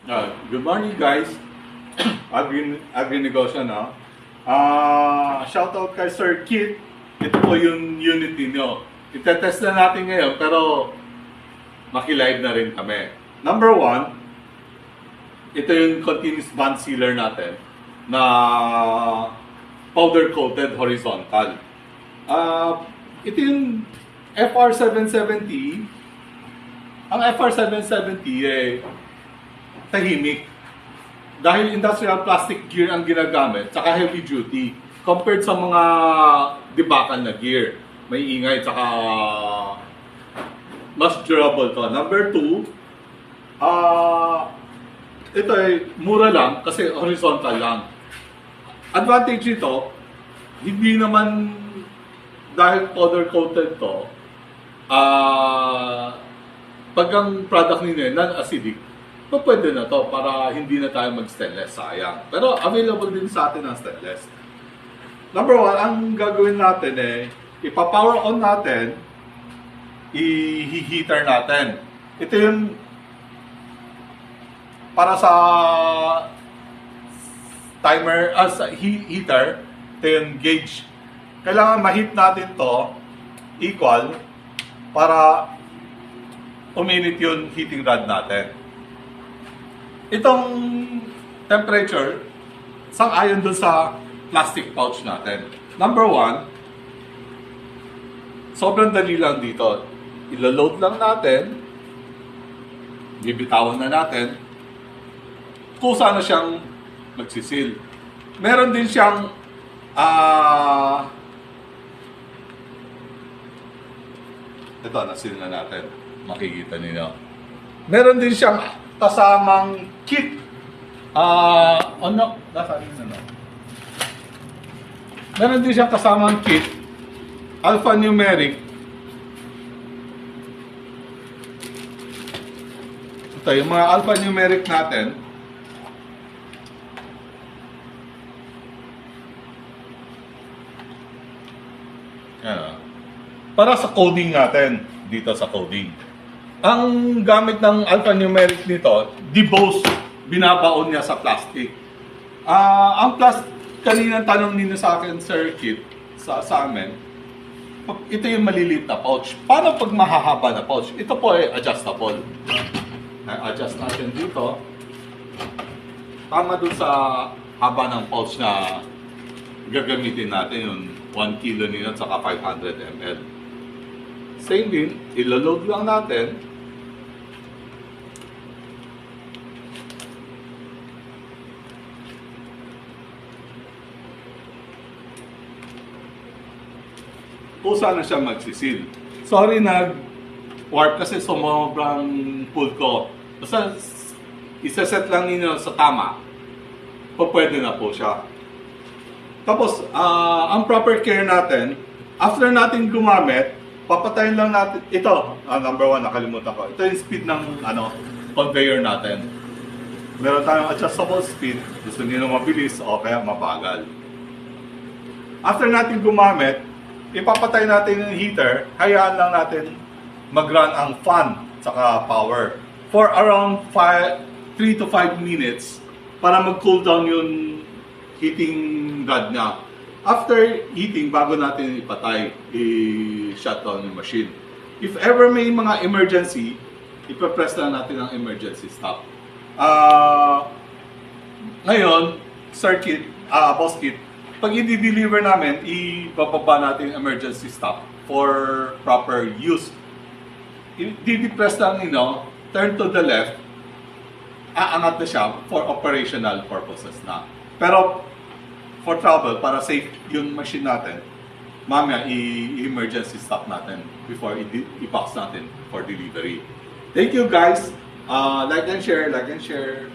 Good morning guys. Agri-negosyo na. Shoutout kay Sir Kit. Ito po yung unit ninyo. Itetest na natin ngayon pero maki-live na rin kami. Number one, ito yung continuous band sealer natin na powder coated horizontal. Ito yung FR770. Ang FR770 tahimik. Dahil industrial plastic gear ang ginagamit, saka heavy duty. Compared sa mga dibakal na gear. May ingay, saka mas durable to. Number two, ito ay mura lang kasi horizontal lang. Advantage nito, hindi naman dahil powder coated to, pag ang product ninyo non-acidic, so pwede na to para hindi na tayo mag-stainless, sayang. Pero available din sa atin ang stainless. Number one, ang gagawin natin ipa-power on natin, i-heater natin. Ito yung para sa timer, sa heater, ito yung gauge. Kailangan ma-heat natin to equal para uminit yung heating rod natin. Itong temperature, sang-ayon dun sa plastic pouch natin. Number one, sobrang dali lang dito. Ilo-load lang natin, bibitawan na natin, kusa na siyang magsisil. Meron din siyang ito, nasil na natin. Makikita niyo. Meron din siyang kasamang kit. Meron din siyang kasamang kit. Alphanumeric. Ito, yung mga alphanumeric natin. Yan. Para sa coding natin. Dito sa coding. Ang gamit ng alphanumeric nito, debose, binabaon niya sa plastic. Ang plastic, kaninang tanong ninyo sa akin, Sir Kit, sa amin, ito yung maliliit na pouch. Paano pag mahahaba na pouch? Ito po ay adjustable. Adjust natin dito. Tama dun sa haba ng pouch na gagamitin natin, yung 1 kilo nila at saka 500 ml. Same din, ilo-load lang natin. Kusa na siya magsisil. Sorry nag-warp kasi sobrang pull ko. Basta isa-set lang ninyo sa tama. Pwede na po siya. Tapos, ang proper care natin, after natin gumamit, papatayin lang natin, ito, number one, nakalimutan ko. Ito yung speed ng conveyor natin. Meron tayong adjustable speed, gusto niyo mabilis o kaya mabagal. After natin gumamit, ipapatay natin yung heater, hayaan lang natin mag-run ang fan saka power for around 3 to 5 minutes para mag-cool down yung heating rod niya. After heating, bago natin ipatay, i-shut down yung machine. If ever may mga emergency, ipapress na natin ang emergency stop. Ngayon, circuit, boss kit, pag i-deliver namin, ibababa natin yung emergency stop for proper use. I-depress lang turn to the left, aangat na siya for operational purposes na. Pero for travel, para safe yung machine natin, mamaya i-emergency stop natin before i-box natin for delivery. Thank you guys. Like and share, like and share.